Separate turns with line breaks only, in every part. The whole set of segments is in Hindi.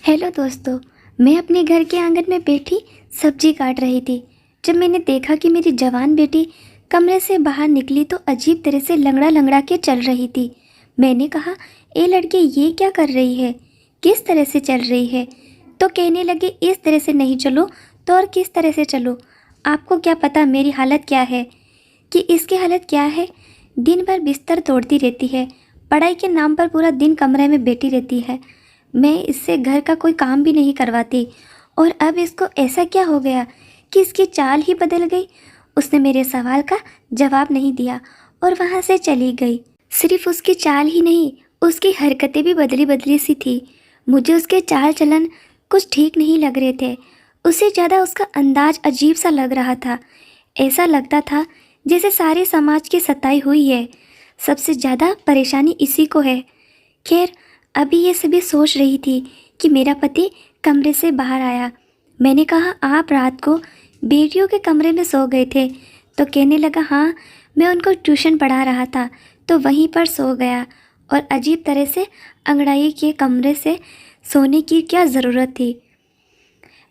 हेलो दोस्तों। मैं अपने घर के आंगन में बैठी सब्जी काट रही थी जब मैंने देखा कि मेरी जवान बेटी कमरे से बाहर निकली तो अजीब तरह से लंगड़ा लंगड़ा के चल रही थी। मैंने कहा, ए लड़के, ये क्या कर रही है? किस तरह से चल रही है? तो कहने लगे, इस तरह से नहीं चलो तो और किस तरह से चलो? आपको क्या पता मेरी हालत क्या है, कि इसकी हालत क्या है? दिन भर बिस्तर तोड़ती रहती है, पढ़ाई के नाम पर पूरा दिन कमरे में बैठी रहती है। मैं इससे घर का कोई काम भी नहीं करवाती, और अब इसको ऐसा क्या हो गया कि इसकी चाल ही बदल गई। उसने मेरे सवाल का जवाब नहीं दिया और वहाँ से चली गई। सिर्फ उसकी चाल ही नहीं, उसकी हरकतें भी बदली बदली सी थी। मुझे उसके चाल चलन कुछ ठीक नहीं लग रहे थे। उससे ज़्यादा उसका अंदाज अजीब सा लग रहा था। ऐसा लगता था जैसे सारे समाज की सताई हुई है। सबसे ज़्यादा परेशानी इसी को है। खैर, अभी ये सभी सोच रही थी कि मेरा पति कमरे से बाहर आया। मैंने कहा, आप रात को बेटियों के कमरे में सो गए थे? तो कहने लगा, हाँ, मैं उनको ट्यूशन पढ़ा रहा था तो वहीं पर सो गया। और अजीब तरह से अंगड़ाई के कमरे से सोने की क्या ज़रूरत थी?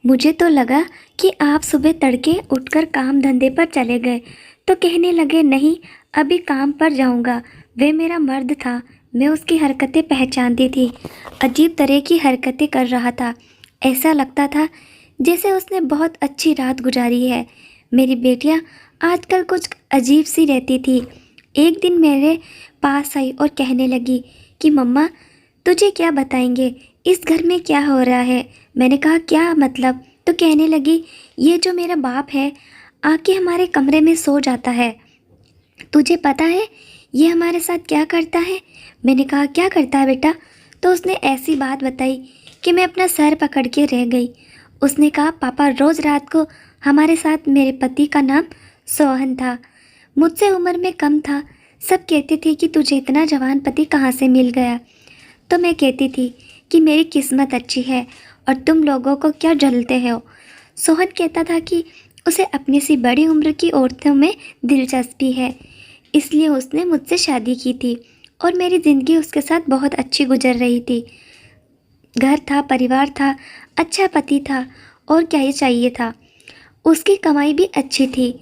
मुझे तो लगा कि आप सुबह तड़के उठकर काम धंधे पर चले गए। तो कहने लगे, नहीं, अभी काम पर जाऊंगा। वे मेरा मर्द था, मैं उसकी हरकतें पहचानती थी। अजीब तरह की हरकतें कर रहा था। ऐसा लगता था जैसे उसने बहुत अच्छी रात गुजारी है। मेरी बेटियां आजकल कुछ अजीब सी रहती थी। एक दिन मेरे पास आई और कहने लगी कि मम्मा, तुझे क्या बताएंगे, इस घर में क्या हो रहा है? मैंने कहा, क्या मतलब? तो कहने लगी, ये जो मेरा बाप है आके हमारे कमरे में सो जाता है। तुझे पता है ये हमारे साथ क्या करता है? मैंने कहा, क्या करता है बेटा? तो उसने ऐसी बात बताई कि मैं अपना सर पकड़ के रह गई। उसने कहा, पापा रोज़ रात को हमारे साथ, मेरे पति का नाम सोहन था, मुझसे उम्र में कम था। सब कहते थे कि तुझे इतना जवान पति कहाँ से मिल गया? तो मैं कहती थी कि मेरी किस्मत अच्छी है और तुम लोगों को क्या जलते हो। सोहन कहता था कि उसे अपनी सी बड़ी उम्र की औरतों में दिलचस्पी है, इसलिए उसने मुझसे शादी की थी और मेरी ज़िंदगी उसके साथ बहुत अच्छी गुजर रही थी। घर था, परिवार था, अच्छा पति था, और क्या ही चाहिए था। उसकी कमाई भी अच्छी थी,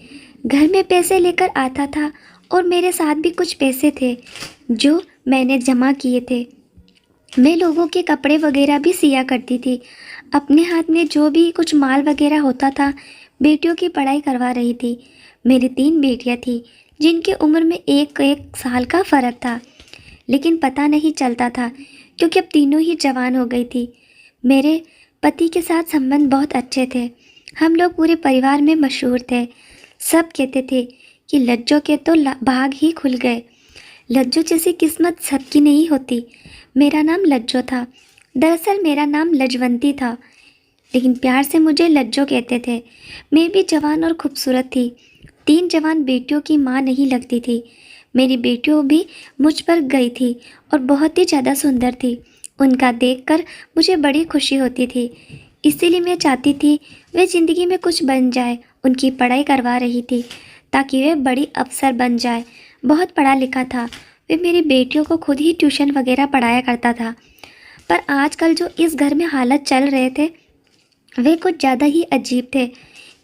घर में पैसे लेकर आता था और मेरे साथ भी कुछ पैसे थे जो मैंने जमा किए थे। मैं लोगों के कपड़े वगैरह भी सिया करती थी। अपने हाथ में जो भी कुछ माल वगैरह होता था, बेटियों की पढ़ाई करवा रही थी। मेरी 3 बेटियां थी जिनकी उम्र में एक एक साल का फ़र्क था, लेकिन पता नहीं चलता था क्योंकि अब तीनों ही जवान हो गई थी। मेरे पति के साथ संबंध बहुत अच्छे थे। हम लोग पूरे परिवार में मशहूर थे। सब कहते थे कि लज्जो के तो भाग ही खुल गए। लज्जो जैसी किस्मत सबकी नहीं होती। मेरा नाम लज्जो था। दरअसल मेरा नाम लजवंती था, लेकिन प्यार से मुझे लज्जो कहते थे। मैं भी जवान और खूबसूरत थी। 3 जवान बेटियों की माँ नहीं लगती थी। मेरी बेटियों भी मुझ पर गई थी और बहुत ही ज़्यादा सुंदर थी। उनका देखकर मुझे बड़ी खुशी होती थी। इसीलिए मैं चाहती थी वे ज़िंदगी में कुछ बन जाए। उनकी पढ़ाई करवा रही थी ताकि वे बड़ी अफसर बन जाए। बहुत पढ़ा लिखा था। वे मेरी बेटियों को खुद ही ट्यूशन वगैरह पढ़ाया करता था। पर आजकल जो इस घर में हालत चल रहे थे वे कुछ ज़्यादा ही अजीब थे।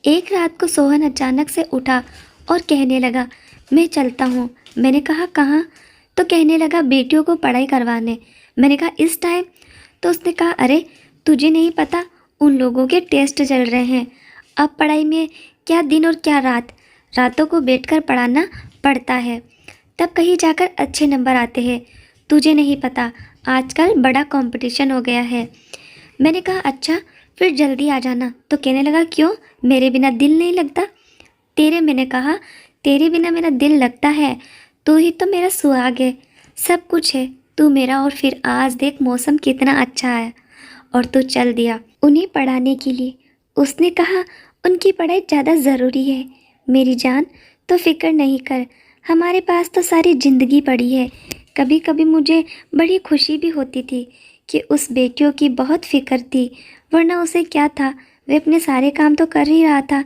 एक रात को सोहन अचानक से उठा और कहने लगा, मैं चलता हूँ। मैंने कहा, कहाँ? तो कहने लगा, बेटियों को पढ़ाई करवाने। मैंने कहा, इस टाइम? तो उसने कहा, अरे तुझे नहीं पता, उन लोगों के टेस्ट चल रहे हैं। अब पढ़ाई में क्या दिन और क्या रात, रातों को बैठकर पढ़ाना पड़ता है, तब कहीं जाकर अच्छे नंबर आते हैं। तुझे नहीं पता, आजकल बड़ा कंपटीशन हो गया है। मैंने कहा, अच्छा, फिर जल्दी आ जाना। तो कहने लगा, क्यों, मेरे बिना दिल नहीं लगता? मैंने कहा, तेरे बिना मेरा दिल लगता है। तू ही तो मेरा सुहाग है, सब कुछ है तू मेरा। और फिर आज देख मौसम कितना अच्छा है और तू चल दिया उन्हें पढ़ाने के लिए। उसने कहा, उनकी पढ़ाई ज़्यादा ज़रूरी है मेरी जान, तो फिक्र नहीं कर, हमारे पास तो सारी ज़िंदगी पड़ी है। कभी कभी मुझे बड़ी खुशी भी होती थी कि उस बेटियों की बहुत फिक्र थी, वरना उसे क्या था, वे अपने सारे काम तो कर ही रहा था,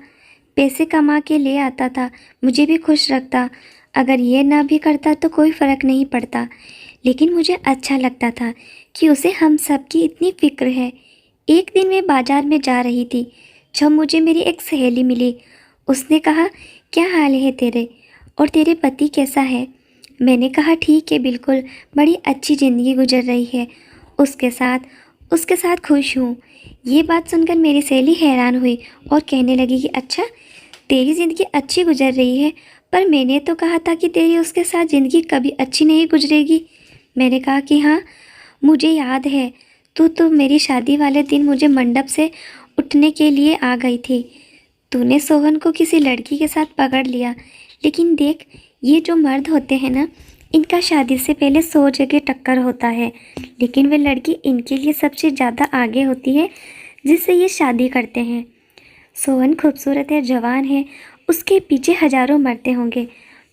पैसे कमा के ले आता था, मुझे भी खुश रखता। अगर ये ना भी करता तो कोई फ़र्क नहीं पड़ता, लेकिन मुझे अच्छा लगता था कि उसे हम सब की इतनी फ़िक्र है। एक दिन मैं बाजार में जा रही थी जब मुझे मेरी एक सहेली मिली। उसने कहा, क्या हाल है तेरे, और तेरे पति कैसा है? मैंने कहा, ठीक है, बिल्कुल, बड़ी अच्छी ज़िंदगी गुजर रही है, उसके साथ खुश हूँ। ये बात सुनकर मेरी सहेली हैरान हुई और कहने लगी कि अच्छा, तेरी ज़िंदगी अच्छी गुजर रही है, पर मैंने तो कहा था कि तेरी उसके साथ ज़िंदगी कभी अच्छी नहीं गुजरेगी। मैंने कहा कि हाँ, मुझे याद है, तू तो मेरी शादी वाले दिन मुझे मंडप से उठने के लिए आ गई थी। तूने सोहन को किसी लड़की के साथ पकड़ लिया, लेकिन देख, ये जो मर्द होते हैं ना, इनका शादी से पहले 100 जगह टक्कर होता है, लेकिन वे लड़की इनके लिए सबसे ज़्यादा आगे होती है जिससे ये शादी करते हैं। सोहन खूबसूरत है, जवान है, उसके पीछे हज़ारों मर्द होंगे,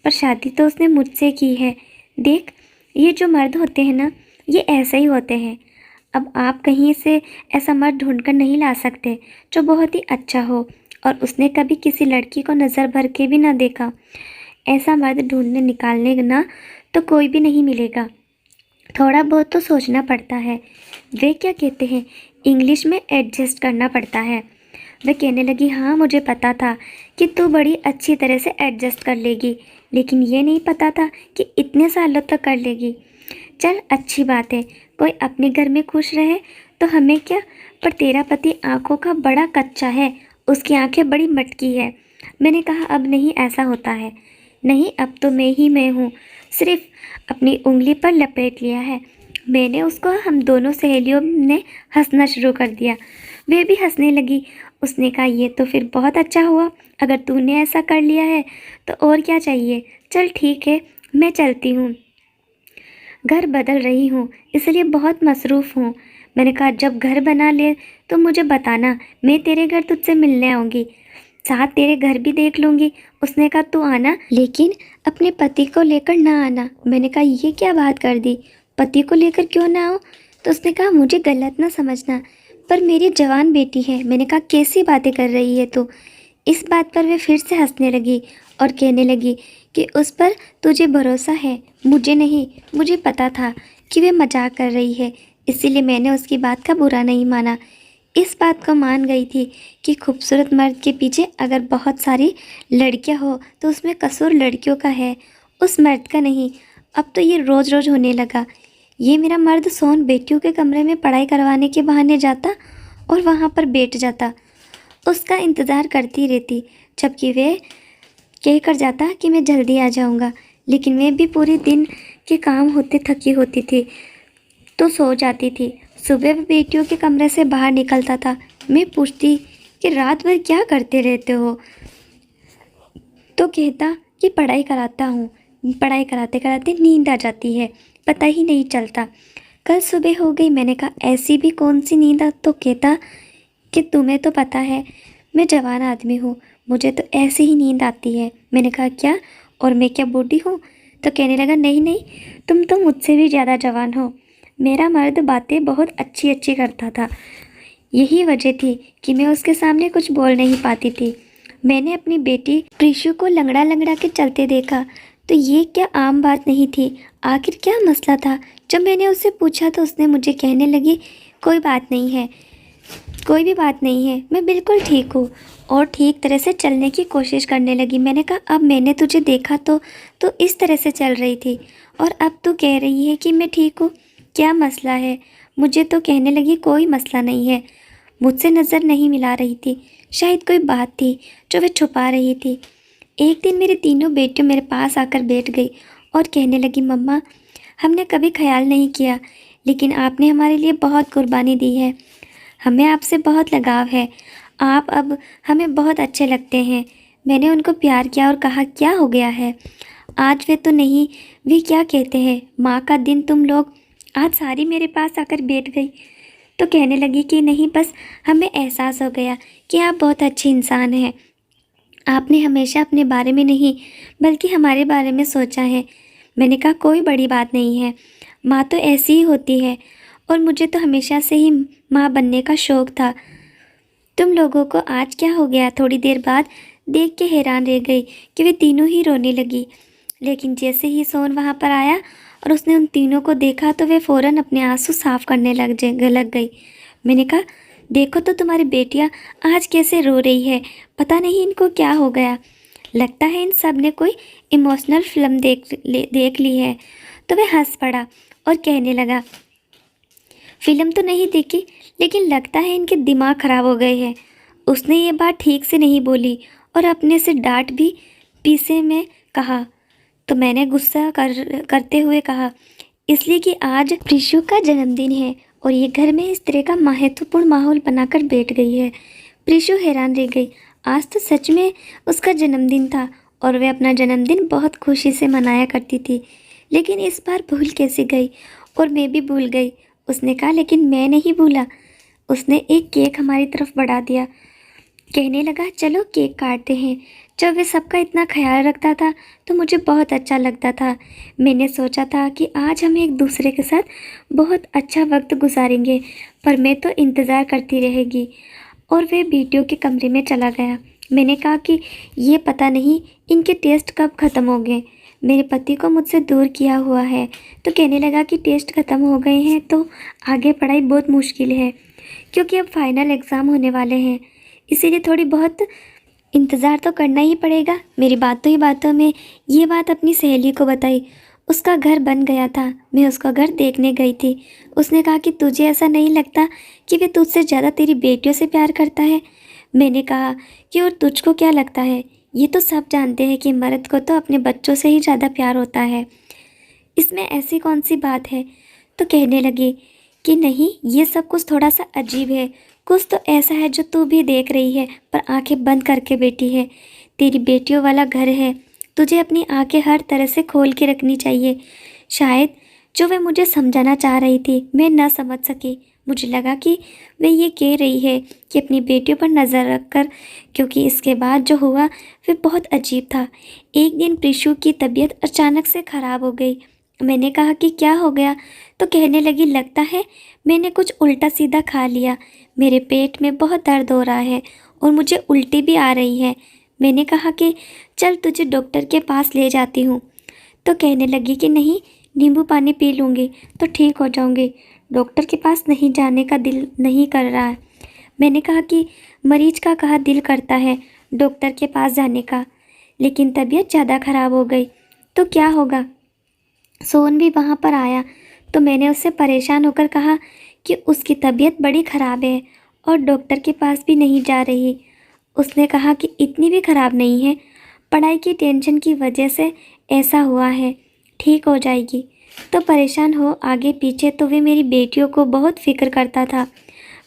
पर शादी तो उसने मुझसे की है। देख, ये जो मर्द होते हैं ना, ये ऐसे ही होते हैं। अब आप कहीं से ऐसा मर्द ढूंढ कर नहीं ला सकते जो बहुत ही अच्छा हो और उसने कभी किसी लड़की को नज़र भर के भी ना देखा। ऐसा मर्द ढूंढने निकालने ना तो कोई भी नहीं मिलेगा। थोड़ा बहुत तो सोचना पड़ता है। वे क्या कहते हैं, इंग्लिश में एडजस्ट करना पड़ता है। वह कहने लगी, हाँ, मुझे पता था कि तू बड़ी अच्छी तरह से एडजस्ट कर लेगी, लेकिन ये नहीं पता था कि इतने सालों तक कर लेगी। चल, अच्छी बात है, कोई अपने घर में खुश रहे तो हमें क्या, पर तेरा पति आंखों का बड़ा कच्चा है, उसकी आंखें बड़ी मटकी है। मैंने कहा, अब नहीं ऐसा होता है। नहीं, अब तो मैं हूँ, सिर्फ अपनी उंगली पर लपेट लिया है। मैंने उसको, हम दोनों सहेलियों ने हंसना शुरू कर दिया। वे भी हंसने लगी। उसने कहा, ये तो फिर बहुत अच्छा हुआ, अगर तूने ऐसा कर लिया है तो और क्या चाहिए। चल ठीक है, मैं चलती हूँ, घर बदल रही हूँ, इसलिए बहुत मसरूफ़ हूँ। मैंने कहा, जब घर बना ले तो मुझे बताना, मैं तेरे घर तुझसे मिलने आऊँगी, साथ तेरे घर भी देख लूँगी। उसने कहा, तू आना, लेकिन अपने पति को लेकर ना आना। मैंने कहा, ये क्या बात कर दी, पति को लेकर क्यों ना आओ? तो उसने कहा, मुझे गलत ना समझना, पर मेरी जवान बेटी है। मैंने कहा, कैसी बातें कर रही है तू? इस बात पर वे फिर से हंसने लगी और कहने लगी कि उस पर तुझे भरोसा है, मुझे नहीं। मुझे पता था कि वे मजाक कर रही है, इसीलिए मैंने उसकी बात का बुरा नहीं माना। इस बात को मान गई थी कि खूबसूरत मर्द के पीछे अगर बहुत सारी लड़कियां हो तो उसमें कसूर लड़कियों का है, उस मर्द का नहीं। अब तो ये रोज़ रोज़ होने लगा। ये मेरा मर्द सोहन बेटियों के कमरे में पढ़ाई करवाने के बहाने जाता और वहाँ पर बैठ जाता, उसका इंतज़ार करती रहती, जबकि वे कह कर जाता कि मैं जल्दी आ जाऊँगा, लेकिन मैं भी पूरे दिन के काम होते थकी होती थी तो सो जाती थी। सुबह वह बेटियों के कमरे से बाहर निकलता था। मैं पूछती कि रात भर क्या करते रहते हो, तो कहता कि पढ़ाई कराता हूँ। पढ़ाई कराते कराते नींद आ जाती है, पता ही नहीं चलता। कल सुबह हो गई। मैंने कहा, ऐसी भी कौन सी नींद आ? तो कहता कि तुम्हें तो पता है मैं जवान आदमी हूँ, मुझे तो ऐसे ही नींद आती है। मैंने कहा, क्या, और मैं क्या बूढ़ी हूँ? तो कहने लगा, नहीं नहीं, तुम तो मुझसे भी ज़्यादा जवान हो। मेरा मर्द बातें बहुत अच्छी अच्छी करता था, यही वजह थी कि मैं उसके सामने कुछ बोल नहीं पाती थी। मैंने अपनी बेटी प्रीशु को लंगड़ा लंगड़ा के चलते देखा तो ये क्या आम बात नहीं थी? आखिर क्या मसला था? जब मैंने उससे पूछा तो उसने मुझे कहने लगी, कोई बात नहीं है, कोई भी बात नहीं है, मैं बिल्कुल ठीक हूँ, और ठीक तरह से चलने की कोशिश करने लगी। मैंने कहा, अब मैंने तुझे देखा तो इस तरह से चल रही थी, और अब तू कह रही है कि मैं ठीक हूँ, क्या मसला है? मुझे तो कहने लगी, कोई मसला नहीं है। मुझसे नज़र नहीं मिला रही थी, शायद कोई बात थी जो वे छुपा रही थी। एक दिन मेरी तीनों बेटियों मेरे पास आकर बैठ गई और कहने लगी, मम्मा, हमने कभी ख्याल नहीं किया, लेकिन आपने हमारे लिए बहुत कुर्बानी दी है, हमें आपसे बहुत लगाव है, आप अब हमें बहुत अच्छे लगते हैं। मैंने उनको प्यार किया और कहा, क्या हो गया है? आज वे तो नहीं, वे क्या कहते हैं, माँ का दिन तुम लोग। आज सारी मेरे पास आकर बैठ गई तो कहने लगी कि नहीं, बस हमें एहसास हो गया कि आप बहुत अच्छे इंसान हैं, आपने हमेशा अपने बारे में नहीं बल्कि हमारे बारे में सोचा है। मैंने कहा, कोई बड़ी बात नहीं है, माँ तो ऐसी ही होती है, और मुझे तो हमेशा से ही माँ बनने का शौक़ था। तुम लोगों को आज क्या हो गया? थोड़ी देर बाद देख के हैरान रह गई कि वे तीनों ही रोने लगी, लेकिन जैसे ही सोहन वहाँ पर आया और उसने उन तीनों को देखा तो वे फ़ौरन अपने आंसू साफ़ करने लग गई। मैंने कहा, देखो तो तुम्हारी बेटियाँ आज कैसे रो रही है, पता नहीं इनको क्या हो गया। लगता है इन सब ने कोई इमोशनल फिल्म देख ली है। तो वह हंस पड़ा और कहने लगा, फिल्म तो नहीं देखी, लेकिन लगता है इनके दिमाग खराब हो गए हैं। उसने ये बात ठीक से नहीं बोली और अपने से डांट भी पीछे में कहा। तो मैंने गुस्सा करते हुए कहा, इसलिए कि आज प्रीशु का जन्मदिन है और ये घर में इस तरह का महत्वपूर्ण माहौल बनाकर बैठ गई है। प्रीशु हैरान रह गई। आज तो सच में उसका जन्मदिन था और वह अपना जन्मदिन बहुत खुशी से मनाया करती थी, लेकिन इस बार भूल कैसे गई। और मैं भी भूल गई, उसने कहा। लेकिन मैं नहीं भूला। उसने एक केक हमारी तरफ बढ़ा दिया, कहने लगा, चलो केक काटते हैं। जब वह सबका इतना ख्याल रखता था तो मुझे बहुत अच्छा लगता था। मैंने सोचा था कि आज हम एक दूसरे के साथ बहुत अच्छा वक्त गुजारेंगे, पर मैं तो इंतज़ार करती रहेगी। और वह वीडियो के कमरे में चला गया। मैंने कहा कि ये पता नहीं इनके टेस्ट कब ख़त्म हो गए। मेरे पति को मुझसे दूर किया हुआ है। तो कहने लगा कि टेस्ट ख़त्म हो गए हैं तो आगे पढ़ाई बहुत मुश्किल है, क्योंकि अब फाइनल एग्ज़ाम होने वाले हैं, इसीलिए थोड़ी बहुत इंतज़ार तो करना ही पड़ेगा। मेरी बातों ही बातों में ये बात अपनी सहेली को बताई। उसका घर बन गया था, मैं उसका घर देखने गई थी। उसने कहा कि तुझे ऐसा नहीं लगता कि वे तुझसे ज़्यादा तेरी बेटियों से प्यार करता है। मैंने कहा कि और तुझको क्या लगता है? ये तो सब जानते हैं कि मर्द को तो अपने बच्चों से ही ज़्यादा प्यार होता है, इसमें ऐसी कौन सी बात है? तो कहने लगी कि नहीं, ये सब कुछ थोड़ा सा अजीब है। कुछ तो ऐसा है जो तू भी देख रही है पर आंखें बंद करके बैठी है। तेरी बेटियों वाला घर है, तुझे अपनी आंखें हर तरह से खोल के रखनी चाहिए। शायद जो वह मुझे समझाना चाह रही थी मैं न समझ सकी। मुझे लगा कि वह ये कह रही है कि अपनी बेटियों पर नज़र रख कर, क्योंकि इसके बाद जो हुआ वह बहुत अजीब था। एक दिन प्रीशु की तबीयत अचानक से ख़राब हो गई। मैंने कहा कि क्या हो गया? तो कहने लगी, लगता है मैंने कुछ उल्टा सीधा खा लिया। मेरे पेट में बहुत दर्द हो रहा है और मुझे उल्टी भी आ रही है। मैंने कहा कि चल तुझे डॉक्टर के पास ले जाती हूँ। तो कहने लगी कि नहीं, नींबू पानी पी लूँगी तो ठीक हो जाऊँगी। डॉक्टर के पास नहीं जाने का दिल नहीं कर रहा है। मैंने कहा कि मरीज का कहाँ दिल करता है डॉक्टर के पास जाने का, लेकिन तबीयत ज़्यादा ख़राब हो गई तो क्या होगा? सोहन भी वहाँ पर आया तो मैंने उससे परेशान होकर कहा कि उसकी तबीयत बड़ी ख़राब है और डॉक्टर के पास भी नहीं जा रही। उसने कहा कि इतनी भी ख़राब नहीं है, पढ़ाई की टेंशन की वजह से ऐसा हुआ है, ठीक हो जाएगी। तो परेशान हो आगे पीछे तो वे मेरी बेटियों को बहुत फ़िक्र करता था,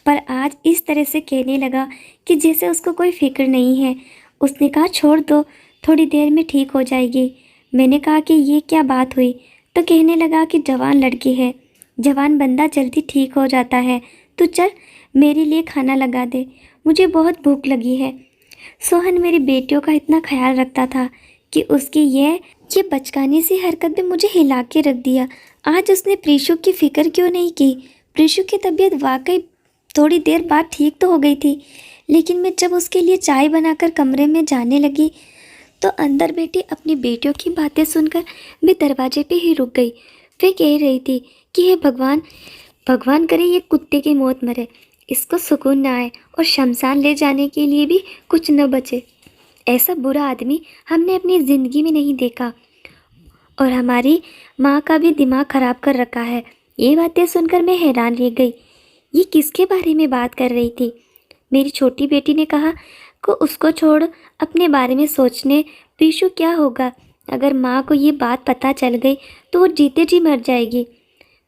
पर आज इस तरह से कहने लगा कि जैसे उसको कोई फ़िक्र नहीं है। उसने कहा छोड़ दो, थोड़ी देर में ठीक हो जाएगी। मैंने कहा कि ये क्या बात हुई? तो कहने लगा कि जवान लड़की है, जवान बंदा जल्दी ठीक हो जाता है। तू चल मेरे लिए खाना लगा दे, मुझे बहुत भूख लगी है। सोहन मेरी बेटियों का इतना ख्याल रखता था कि उसकी ये बचकानी सी हरकत भी मुझे हिला के रख दिया। आज उसने प्रीशु की फ़िक्र क्यों नहीं की? प्रीशु की तबीयत वाकई थोड़ी देर बाद ठीक तो हो गई थी, लेकिन मैं जब उसके लिए चाय बनाकर कमरे में जाने लगी तो अंदर बैठी अपनी बेटियों की बातें सुनकर मैं दरवाजे पे ही रुक गई। वे कह रही थी कि हे भगवान, भगवान करे ये कुत्ते की मौत मरे, इसको सुकून ना आए और शमशान ले जाने के लिए भी कुछ न बचे। ऐसा बुरा आदमी हमने अपनी ज़िंदगी में नहीं देखा और हमारी माँ का भी दिमाग ख़राब कर रखा है। ये बातें सुनकर मैं हैरान रह गई। ये किसके बारे में बात कर रही थी? मेरी छोटी बेटी ने कहा को उसको छोड़ अपने बारे में सोचने। प्रीशु क्या होगा अगर माँ को ये बात पता चल गई तो वो जीते जी मर जाएगी।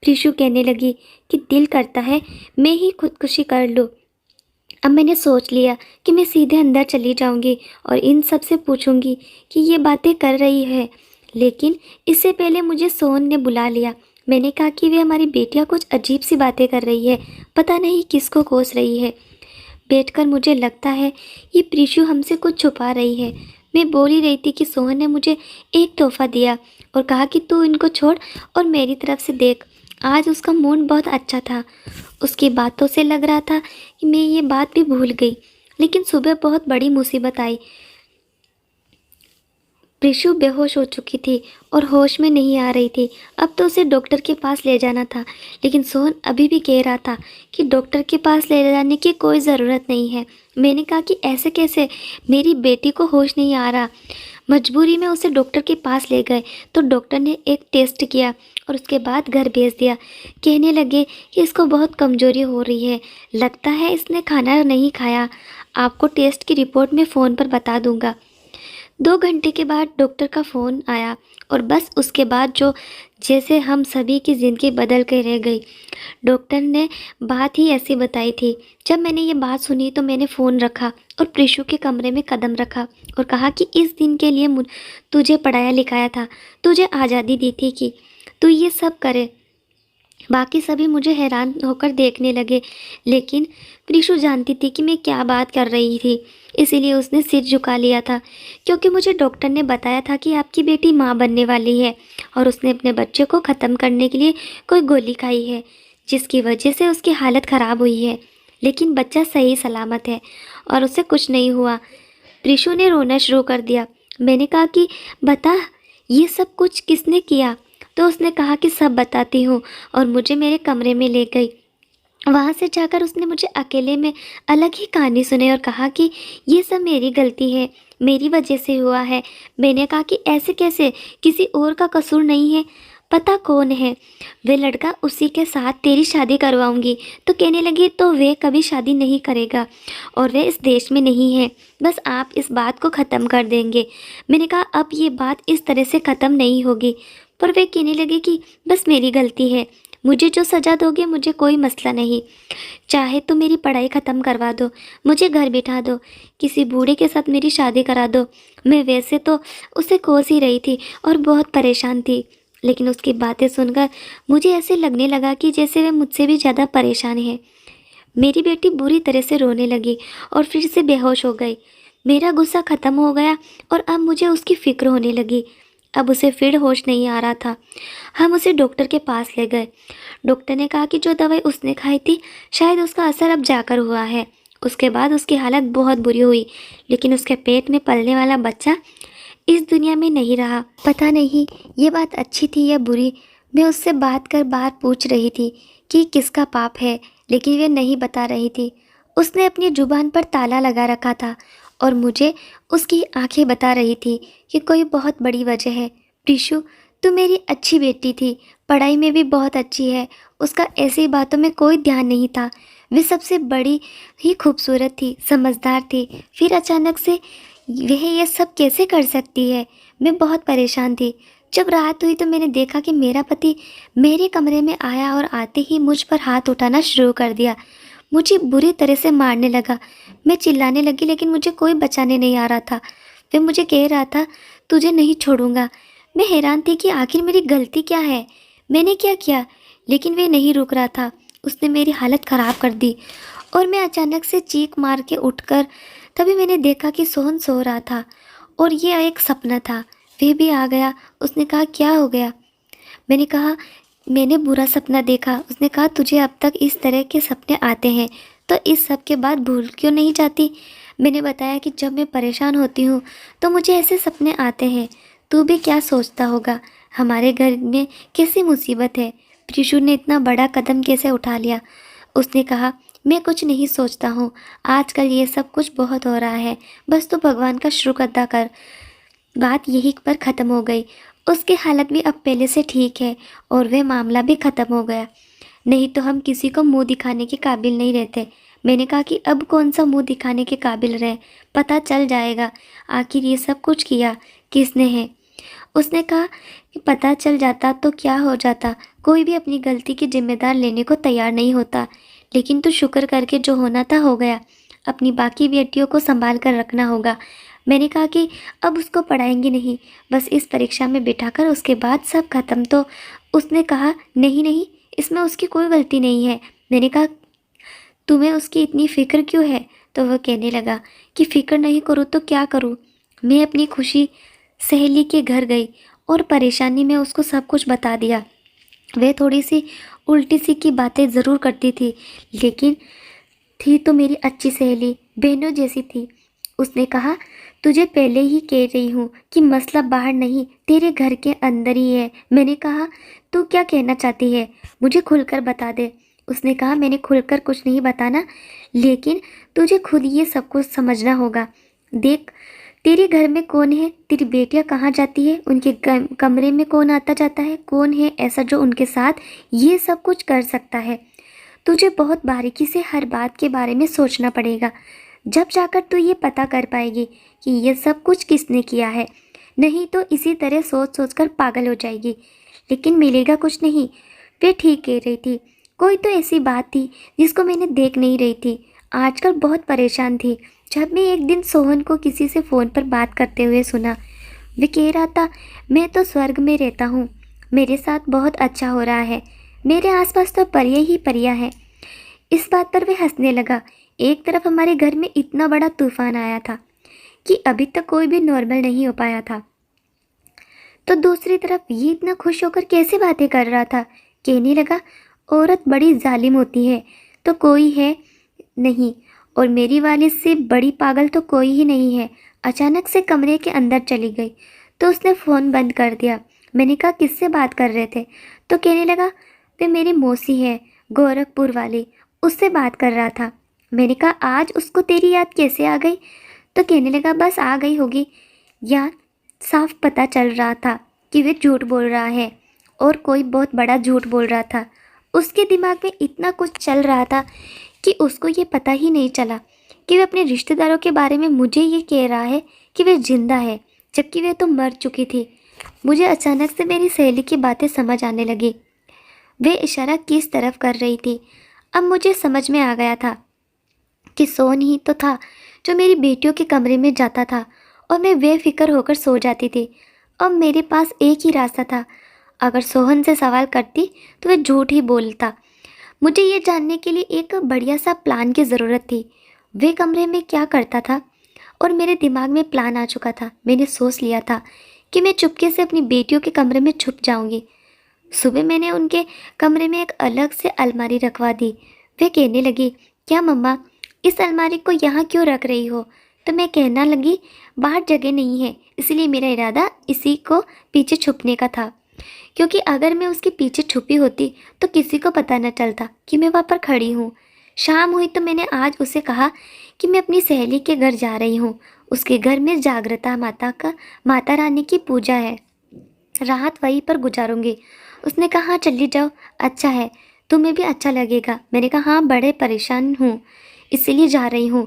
प्रीशु कहने लगी कि दिल करता है मैं ही खुदकुशी कर लूँ। अब मैंने सोच लिया कि मैं सीधे अंदर चली जाऊंगी और इन सब से पूछूंगी कि ये बातें कर रही है, लेकिन इससे पहले मुझे सोहन ने बुला लिया। मैंने कहा कि वे हमारी बेटियां कुछ अजीब सी बातें कर रही है, पता नहीं किसको कोस रही है। बैठकर मुझे लगता है ये प्रीशु हमसे कुछ छुपा रही है। मैं बोल ही रही थी कि सोहन ने मुझे एक तोहफ़ा दिया और कहा कि तू इनको छोड़ और मेरी तरफ से देख। आज उसका मूड बहुत अच्छा था। उसकी बातों से लग रहा था कि मैं ये बात भी भूल गई, लेकिन सुबह बहुत बड़ी मुसीबत आई। प्रिशु बेहोश हो चुकी थी और होश में नहीं आ रही थी। अब तो उसे डॉक्टर के पास ले जाना था, लेकिन सोहन अभी भी कह रहा था कि डॉक्टर के पास ले जाने की कोई ज़रूरत नहीं है। मैंने कहा कि ऐसे कैसे, मेरी बेटी को होश नहीं आ रहा। मजबूरी में उसे डॉक्टर के पास ले गए तो डॉक्टर ने एक टेस्ट किया और उसके बाद घर भेज दिया। कहने लगे कि इसको बहुत कमज़ोरी हो रही है, लगता है इसने खाना नहीं खाया। आपको टेस्ट की रिपोर्ट में फ़ोन पर बता दूंगा। 2 घंटे के बाद डॉक्टर का फ़ोन आया और बस उसके बाद जैसे हम सभी की ज़िंदगी बदल के रह गई। डॉक्टर ने बात ही ऐसी बताई थी। जब मैंने ये बात सुनी तो मैंने फ़ोन रखा और प्रिशु के कमरे में कदम रखा और कहा कि इस दिन के लिए तुझे पढ़ाया लिखाया था, तुझे आज़ादी दी थी कि तू ये सब करे। बाकी सभी मुझे हैरान होकर देखने लगे, लेकिन प्रीशु जानती थी कि मैं क्या बात कर रही थी, इसीलिए उसने सिर झुका लिया था। क्योंकि मुझे डॉक्टर ने बताया था कि आपकी बेटी माँ बनने वाली है और उसने अपने बच्चे को ख़त्म करने के लिए कोई गोली खाई है, जिसकी वजह से उसकी हालत ख़राब हुई है। लेकिन बच्चा सही सलामत है और उसे कुछ नहीं हुआ। प्रीशु ने रोना शुरू कर दिया। मैंने कहा कि बता, ये सब कुछ किसने किया? तो उसने कहा कि सब बताती हूँ, और मुझे मेरे कमरे में ले गई। वहाँ से जाकर उसने मुझे अकेले में अलग ही कहानी सुनाई और कहा कि ये सब मेरी गलती है, मेरी वजह से हुआ है। मैंने कहा कि ऐसे कैसे, किसी और का कसूर नहीं है। पता कौन है? वे लड़का, उसी के साथ तेरी शादी करवाऊंगी। तो कहने लगी तो वे कभी शादी नहीं करेगा और वे इस देश में नहीं है, बस आप इस बात को ख़त्म कर देंगे। मैंने कहा अब ये बात इस तरह से ख़त्म नहीं होगी। पर वे कहने लगे कि बस मेरी गलती है, मुझे जो सज़ा दोगे मुझे कोई मसला नहीं, चाहे तो मेरी पढ़ाई ख़त्म करवा दो, मुझे घर बिठा दो, किसी बूढ़े के साथ मेरी शादी करा दो। मैं वैसे तो उसे कोस ही रही थी और बहुत परेशान थी, लेकिन उसकी बातें सुनकर मुझे ऐसे लगने लगा कि जैसे वे मुझसे भी ज़्यादा परेशान है। मेरी बेटी बुरी तरह से रोने लगी और फिर से बेहोश हो गई। मेरा गुस्सा ख़त्म हो गया और अब मुझे उसकी फ़िक्र होने लगी। अब उसे फिर होश नहीं आ रहा था। हम उसे डॉक्टर के पास ले गए। डॉक्टर ने कहा कि जो दवाई उसने खाई थी शायद उसका असर अब जाकर हुआ है। उसके बाद उसकी हालत बहुत बुरी हुई, लेकिन उसके पेट में पलने वाला बच्चा इस दुनिया में नहीं रहा। पता नहीं ये बात अच्छी थी या बुरी। मैं उससे बात कर बात पूछ रही थी कि किसका पाप है, लेकिन वह नहीं बता रही थी। उसने अपनी जुबान पर ताला लगा रखा था और मुझे उसकी आंखें बता रही थी कि कोई बहुत बड़ी वजह है। प्रीशु, तू मेरी अच्छी बेटी थी, पढ़ाई में भी बहुत अच्छी है। उसका ऐसी बातों में कोई ध्यान नहीं था। वे सबसे बड़ी ही खूबसूरत थी, समझदार थी। फिर अचानक से वह ये सब कैसे कर सकती है? मैं बहुत परेशान थी। जब रात हुई तो मैंने देखा कि मेरा पति मेरे कमरे में आया और आते ही मुझ पर हाथ उठाना शुरू कर दिया। मुझे बुरी तरह से मारने लगा। मैं चिल्लाने लगी, लेकिन मुझे कोई बचाने नहीं आ रहा था। वह मुझे कह रहा था तुझे नहीं छोड़ूंगा। मैं हैरान थी कि आखिर मेरी गलती क्या है, मैंने क्या किया, लेकिन वह नहीं रुक रहा था। उसने मेरी हालत ख़राब कर दी और मैं अचानक से चीख मार के उठकर तभी मैंने देखा कि सोहन सो रहा था और ये एक सपना था। वह भी आ गया। उसने कहा क्या हो गया? मैंने कहा मैंने बुरा सपना देखा। उसने कहा तुझे अब तक इस तरह के सपने आते हैं तो इस सब के बाद भूल क्यों नहीं जाती? मैंने बताया कि जब मैं परेशान होती हूँ तो मुझे ऐसे सपने आते हैं। तू भी क्या सोचता होगा, हमारे घर में कैसी मुसीबत है? प्रीशु ने इतना बड़ा कदम कैसे उठा लिया? उसने कहा मैं कुछ नहीं सोचता हूँ, आजकल ये सब कुछ बहुत हो रहा है, बस तू भगवान का शुक्र अदा कर। बात यहीं पर ख़त्म हो गई। उसकी हालत भी अब पहले से ठीक है और वह मामला भी ख़त्म हो गया। नहीं तो हम किसी को मुंह दिखाने के काबिल नहीं रहते। मैंने कहा कि अब कौन सा मुंह दिखाने के काबिल रहे, पता चल जाएगा आखिर ये सब कुछ किया किसने है। उसने कहा कि पता चल जाता तो क्या हो जाता, कोई भी अपनी गलती की जिम्मेदार लेने को तैयार नहीं होता। लेकिन तो शुक्र करके जो होना था हो गया। अपनी बाकी बेटियों को संभाल कर रखना होगा। मैंने कहा कि अब उसको पढ़ाएंगे नहीं, बस इस परीक्षा में बिठाकर उसके बाद सब खत्म। तो उसने कहा नहीं नहीं, इसमें उसकी कोई गलती नहीं है। मैंने कहा तुम्हें उसकी इतनी फ़िक्र क्यों है? तो वह कहने लगा कि फ़िक्र नहीं करूँ तो क्या करूँ। मैं अपनी खुशी सहेली के घर गई और परेशानी में उसको सब कुछ बता दिया। वह थोड़ी सी उल्टी सी की बातें ज़रूर करती थी, लेकिन थी तो मेरी अच्छी सहेली, बहनों जैसी थी। उसने कहा तुझे पहले ही कह रही हूँ कि मसला बाहर नहीं तेरे घर के अंदर ही है। मैंने कहा तू क्या कहना चाहती है, मुझे खुलकर बता दे। उसने कहा मैंने खुलकर कुछ नहीं बताना, लेकिन तुझे खुद ये सब कुछ समझना होगा। देख, तेरे घर में कौन है, तेरी बेटियां कहाँ जाती है, उनके कमरे में कौन आता जाता है, कौन है ऐसा जो उनके साथ ये सब कुछ कर सकता है। तुझे बहुत बारीकी से हर बात के बारे में सोचना पड़ेगा, जब जाकर तू ये पता कर पाएगी कि ये सब कुछ किसने किया है। नहीं तो इसी तरह सोच सोच कर पागल हो जाएगी, लेकिन मिलेगा कुछ नहीं। वे ठीक कह रही थी। कोई तो ऐसी बात थी जिसको मैंने देख नहीं रही थी। आजकल बहुत परेशान थी जब मैं एक दिन सोहन को किसी से फ़ोन पर बात करते हुए सुना। वे कह रहा था मैं तो स्वर्ग में रहता हूँ, मेरे साथ बहुत अच्छा हो रहा है, मेरे आसपास तो परियां ही परियां हैं। इस बात पर वे हंसने लगा। एक तरफ हमारे घर में इतना बड़ा तूफान आया था कि अभी तक कोई भी नॉर्मल नहीं हो पाया था, तो दूसरी तरफ ये इतना खुश होकर कैसे बातें कर रहा था। कहने लगा औरत बड़ी जालिम होती है तो कोई है नहीं, और मेरी वाली से बड़ी पागल तो कोई ही नहीं है। अचानक से कमरे के अंदर चली गई तो उसने फ़ोन बंद कर दिया। मैंने कहा किससे बात कर रहे थे, तो कहने लगा वे मेरी मौसी है गोरखपुर वाली, उससे बात कर रहा था। मैंने कहा आज उसको तेरी याद कैसे आ गई, तो कहने लगा बस आ गई होगी यार, साफ पता चल रहा था कि वे झूठ बोल रहा है और कोई बहुत बड़ा झूठ बोल रहा था। उसके दिमाग में इतना कुछ चल रहा था कि उसको ये पता ही नहीं चला कि वे अपने रिश्तेदारों के बारे में मुझे ये कह रहा है कि वे जिंदा है, जबकि वे तो मर चुकी थी। मुझे अचानक से मेरी सहेली की बातें समझ आने लगी। वे इशारा किस तरफ कर रही थी। अब मुझे समझ में आ गया था कि सोहन ही तो था जो मेरी बेटियों के कमरे में जाता था और मैं बेफिक्र होकर सो जाती थी। अब मेरे पास एक ही रास्ता था, अगर सोहन से सवाल करती तो वह झूठ ही बोलता। मुझे ये जानने के लिए एक बढ़िया सा प्लान की ज़रूरत थी। वे कमरे में क्या करता था, और मेरे दिमाग में प्लान आ चुका था। मैंने सोच लिया था कि मैं चुपके से अपनी बेटियों के कमरे में छुप जाऊंगी। सुबह मैंने उनके कमरे में एक अलग से अलमारी रखवा दी। वे कहने लगी क्या मम्मा इस अलमारी को यहाँ क्यों रख रही हो, तो मैं कहना लगी बाहर जगह नहीं है, इसलिए मेरा इरादा इसी को पीछे छुपने का था, क्योंकि अगर मैं उसके पीछे छुपी होती तो किसी को पता न चलता कि मैं वहाँ पर खड़ी हूँ। शाम हुई तो मैंने आज उसे कहा कि मैं अपनी सहेली के घर जा रही हूँ, उसके घर में जागृता माता रानी की पूजा है, रात वहीं पर गुजारूंगी। उसने कहा हाँ चली जाओ, अच्छा है, तुम्हें भी अच्छा लगेगा। मैंने कहा हाँ बड़े परेशान हूँ इसीलिए जा रही हूँ।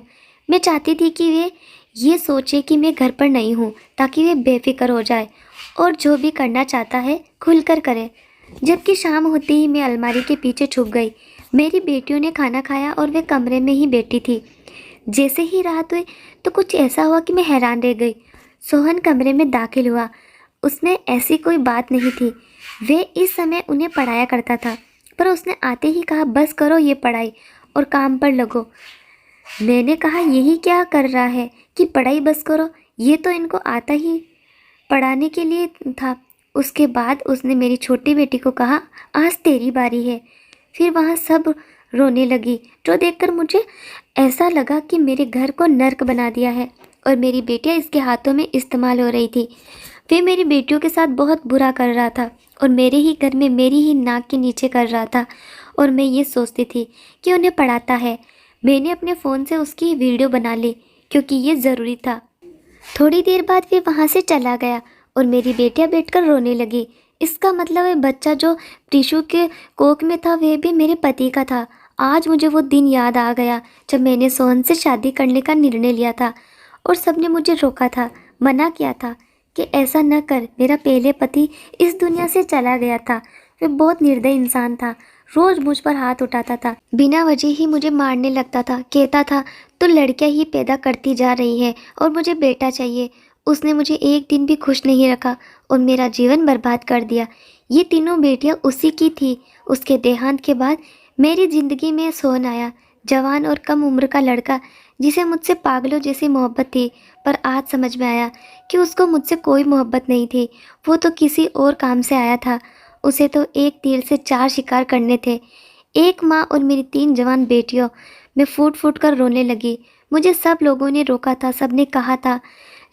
मैं चाहती थी कि वे ये सोचे कि मैं घर पर नहीं हूँ, ताकि वे बेफिक्र हो जाए और जो भी करना चाहता है खुलकर करे। जबकि शाम होते ही मैं अलमारी के पीछे छुप गई। मेरी बेटियों ने खाना खाया और वे कमरे में ही बैठी थी। जैसे ही रात हुई तो कुछ ऐसा हुआ कि मैं हैरान रह गई। सोहन कमरे में दाखिल हुआ। उसमें ऐसी कोई बात नहीं थी, वे इस समय उन्हें पढ़ाया करता था, पर उसने आते ही कहा बस करो ये पढ़ाई और काम पर लगो। मैंने कहा यही क्या कर रहा है कि पढ़ाई बस करो, ये तो इनको आता ही पढ़ाने के लिए था। उसके बाद उसने मेरी छोटी बेटी को कहा आज तेरी बारी है। फिर वहाँ सब रोने लगी, जो देखकर मुझे ऐसा लगा कि मेरे घर को नर्क बना दिया है और मेरी बेटियाँ इसके हाथों में इस्तेमाल हो रही थी। वे मेरी बेटियों के साथ बहुत बुरा कर रहा था और मेरे ही घर में मेरी ही नाक के नीचे कर रहा था, और मैं ये सोचती थी कि उन्हें पढ़ाता है। मैंने अपने फ़ोन से उसकी वीडियो बना ली क्योंकि ये ज़रूरी था। थोड़ी देर बाद वे वहाँ से चला गया और मेरी बेटियाँ बैठकर रोने लगी। इसका मतलब है बच्चा जो टिशू के कोख में था वह भी मेरे पति का था। आज मुझे वो दिन याद आ गया जब मैंने सोहन से शादी करने का निर्णय लिया था और सबने मुझे रोका था, मना किया था कि ऐसा न कर। मेरा पहले पति इस दुनिया से चला गया था। वह बहुत निर्दयी इंसान था, रोज़ मुझ पर हाथ उठाता था, बिना वजह ही मुझे मारने लगता था, कहता था तो लड़कियां ही पैदा करती जा रही है और मुझे बेटा चाहिए। उसने मुझे एक दिन भी खुश नहीं रखा और मेरा जीवन बर्बाद कर दिया। ये तीनों बेटियां उसी की थी। उसके देहांत के बाद मेरी ज़िंदगी में सोहन आया, जवान और कम उम्र का लड़का जिसे मुझसे पागलों जैसी मोहब्बत थी। पर आज समझ में आया कि उसको मुझसे कोई मोहब्बत नहीं थी, वो तो किसी और काम से आया था। उसे तो एक तीर से चार शिकार करने थे, एक माँ और मेरी तीन जवान बेटियों। मैं फूट फूट कर रोने लगी। मुझे सब लोगों ने रोका था, सब ने कहा था,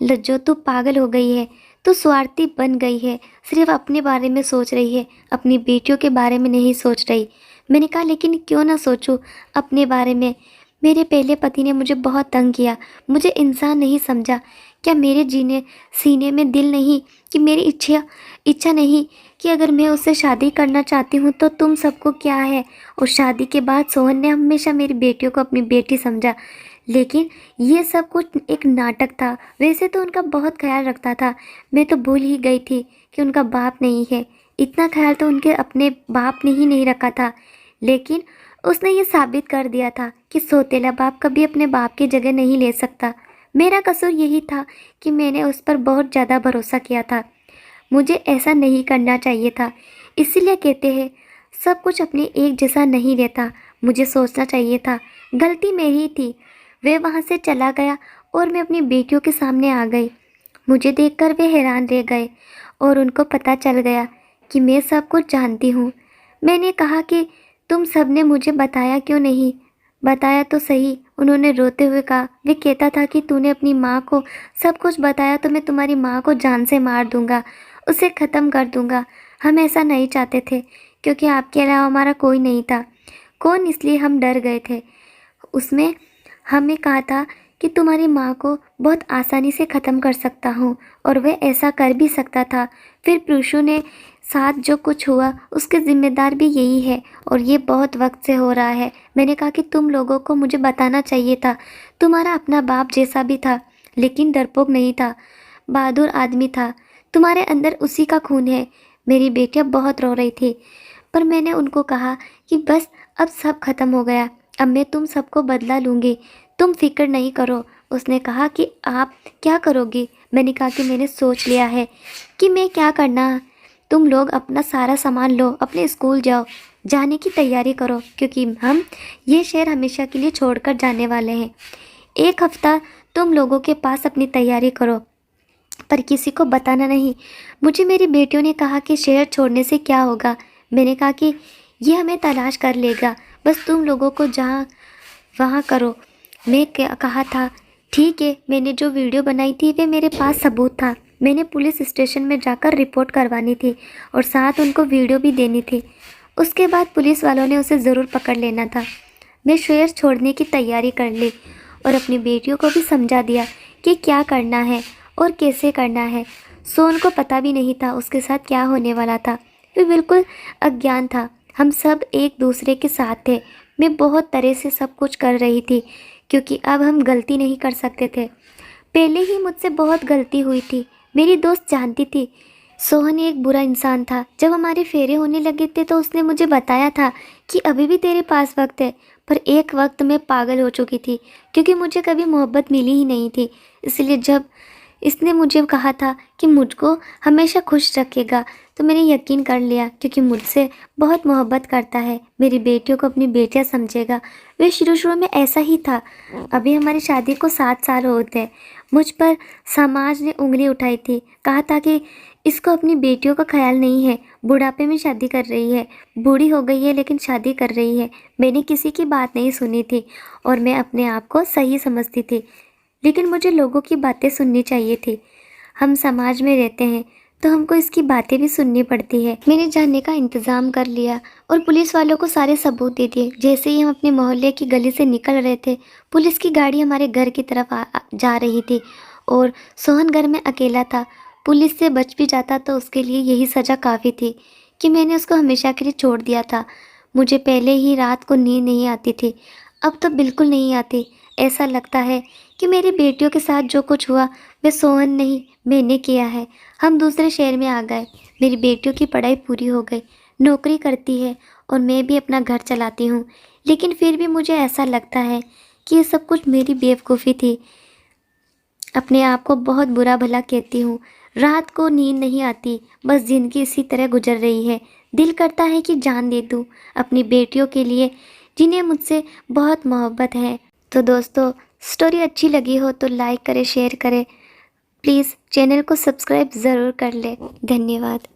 लज्जो तू पागल हो गई है, तू स्वार्थी बन गई है, सिर्फ अपने बारे में सोच रही है, अपनी बेटियों के बारे में नहीं सोच रही। मैंने कहा लेकिन क्यों ना सोचूं अपने बारे में। मेरे पहले पति ने मुझे बहुत तंग किया, मुझे इंसान नहीं समझा। क्या मेरे सीने में दिल नहीं, कि मेरी इच्छा नहीं कि अगर मैं उससे शादी करना चाहती हूँ तो तुम सबको क्या है। और शादी के बाद सोहन ने हमेशा मेरी बेटियों को अपनी बेटी समझा, लेकिन ये सब कुछ एक नाटक था। वैसे तो उनका बहुत ख्याल रखता था, मैं तो भूल ही गई थी कि उनका बाप नहीं है। इतना ख्याल तो उनके अपने बाप ने ही नहीं रखा था, लेकिन उसने ये साबित कर दिया था कि सौतेला बाप कभी अपने बाप की जगह नहीं ले सकता। मेरा कसूर यही था कि मैंने उस पर बहुत ज़्यादा भरोसा किया था। मुझे ऐसा नहीं करना चाहिए था। इसीलिए कहते हैं सब कुछ अपने एक जैसा नहीं रहता। मुझे सोचना चाहिए था, गलती मेरी थी। वे वहाँ से चला गया और मैं अपनी बेटियों के सामने आ गई। मुझे देखकर वे हैरान रह गए और उनको पता चल गया कि मैं सब कुछ जानती हूँ। मैंने कहा कि तुम सब ने मुझे बताया क्यों नहीं? बताया तो सही, उन्होंने रोते हुए कहा। वे कहता था कि तूने अपनी माँ को सब कुछ बताया तो मैं तुम्हारी माँ को जान से मार दूँगा, उसे ख़त्म कर दूँगा। हम ऐसा नहीं चाहते थे, क्योंकि आपके अलावा हमारा कोई नहीं था। कौन, इसलिए हम डर गए थे। उसमें हमें कहा था कि तुम्हारी माँ को बहुत आसानी से ख़त्म कर सकता हूँ, और वह ऐसा कर भी सकता था। फिर पुरुषों ने साथ जो कुछ हुआ उसके ज़िम्मेदार भी यही है, और ये बहुत वक्त से हो रहा है। मैंने कहा कि तुम लोगों को मुझे बताना चाहिए था। तुम्हारा अपना बाप जैसा भी था, लेकिन डरपोक नहीं था, बहादुर आदमी था। तुम्हारे अंदर उसी का खून है। मेरी बेटियाँ बहुत रो रही थी, पर मैंने उनको कहा कि बस अब सब खत्म हो गया, अब मैं तुम सबको बदला लूँगी, तुम फिक्र नहीं करो। उसने कहा कि आप क्या करोगी? मैंने कहा कि मैंने सोच लिया है कि मैं क्या करना। तुम लोग अपना सारा सामान लो, अपने स्कूल जाओ, जाने की तैयारी करो, क्योंकि हम ये शहर हमेशा के लिए छोड़कर जाने वाले हैं। 1 हफ्ता तुम लोगों के पास अपनी तैयारी करो, पर किसी को बताना नहीं। मुझे मेरी बेटियों ने कहा कि शहर छोड़ने से क्या होगा। मैंने कहा कि ये हमें तलाश कर लेगा, बस तुम लोगों को जहाँ वहाँ करो। मैं क्या कहा था, ठीक है। मैंने जो वीडियो बनाई थी वे मेरे पास सबूत था। मैंने पुलिस स्टेशन में जाकर रिपोर्ट करवानी थी और साथ उनको वीडियो भी देनी थी। उसके बाद पुलिस वालों ने उसे ज़रूर पकड़ लेना था। मैं शहर छोड़ने की तैयारी कर ली और अपनी बेटियों को भी समझा दिया कि क्या करना है और कैसे करना है। सोन को पता भी नहीं था उसके साथ क्या होने वाला था। वे बिल्कुल अज्ञान था। हम सब एक दूसरे के साथ थे। मैं बहुत तरह से सब कुछ कर रही थी, क्योंकि अब हम गलती नहीं कर सकते थे। पहले ही मुझसे बहुत गलती हुई थी। मेरी दोस्त जानती थी सोहन एक बुरा इंसान था। जब हमारे फेरे होने लगे थे तो उसने मुझे बताया था कि अभी भी तेरे पास वक्त है, पर एक वक्त मैं पागल हो चुकी थी, क्योंकि मुझे कभी मोहब्बत मिली ही नहीं थी। इसलिए जब इसने मुझे कहा था कि मुझको हमेशा खुश रखेगा, तो मैंने यकीन कर लिया, क्योंकि मुझसे बहुत मोहब्बत करता है, मेरी बेटियों को अपनी बेटियां समझेगा। वे शुरू में ऐसा ही था। अभी हमारी शादी को 7 साल होते हैं। मुझ पर समाज ने उंगली उठाई थी, कहा था कि इसको अपनी बेटियों का ख्याल नहीं है, बुढ़ापे में शादी कर रही है, बूढ़ी हो गई है लेकिन शादी कर रही है। मैंने किसी की बात नहीं सुनी थी और मैं अपने आप को सही समझती थी, लेकिन मुझे लोगों की बातें सुननी चाहिए थी। हम समाज में रहते हैं तो हमको इसकी बातें भी सुननी पड़ती है। मैंने जानने का इंतज़ाम कर लिया और पुलिस वालों को सारे सबूत दे दिए। जैसे ही हम अपने मोहल्ले की गली से निकल रहे थे, पुलिस की गाड़ी हमारे घर की तरफ जा रही थी और सोहन घर में अकेला था। पुलिस से बच भी जाता तो उसके लिए यही सज़ा काफ़ी थी कि मैंने उसको हमेशा के लिए छोड़ दिया था। मुझे पहले ही रात को नींद नहीं आती थी, अब तो बिल्कुल नहीं आती। ऐसा लगता है कि मेरी बेटियों के साथ जो कुछ हुआ वह सोहन नहीं, मैंने किया है। हम दूसरे शहर में आ गए, मेरी बेटियों की पढ़ाई पूरी हो गई, नौकरी करती है और मैं भी अपना घर चलाती हूँ। लेकिन फिर भी मुझे ऐसा लगता है कि ये सब कुछ मेरी बेवकूफ़ी थी। अपने आप को बहुत बुरा भला कहती हूँ। रात को नींद नहीं आती, बस ज़िंदगी इसी तरह गुजर रही है। दिल करता है कि जान दे दूँ अपनी बेटियों के लिए, जिन्हें मुझसे बहुत मोहब्बत है। तो दोस्तों, स्टोरी अच्छी लगी हो तो लाइक करें, शेयर करें, प्लीज़ चैनल को सब्सक्राइब ज़रूर कर लें। धन्यवाद।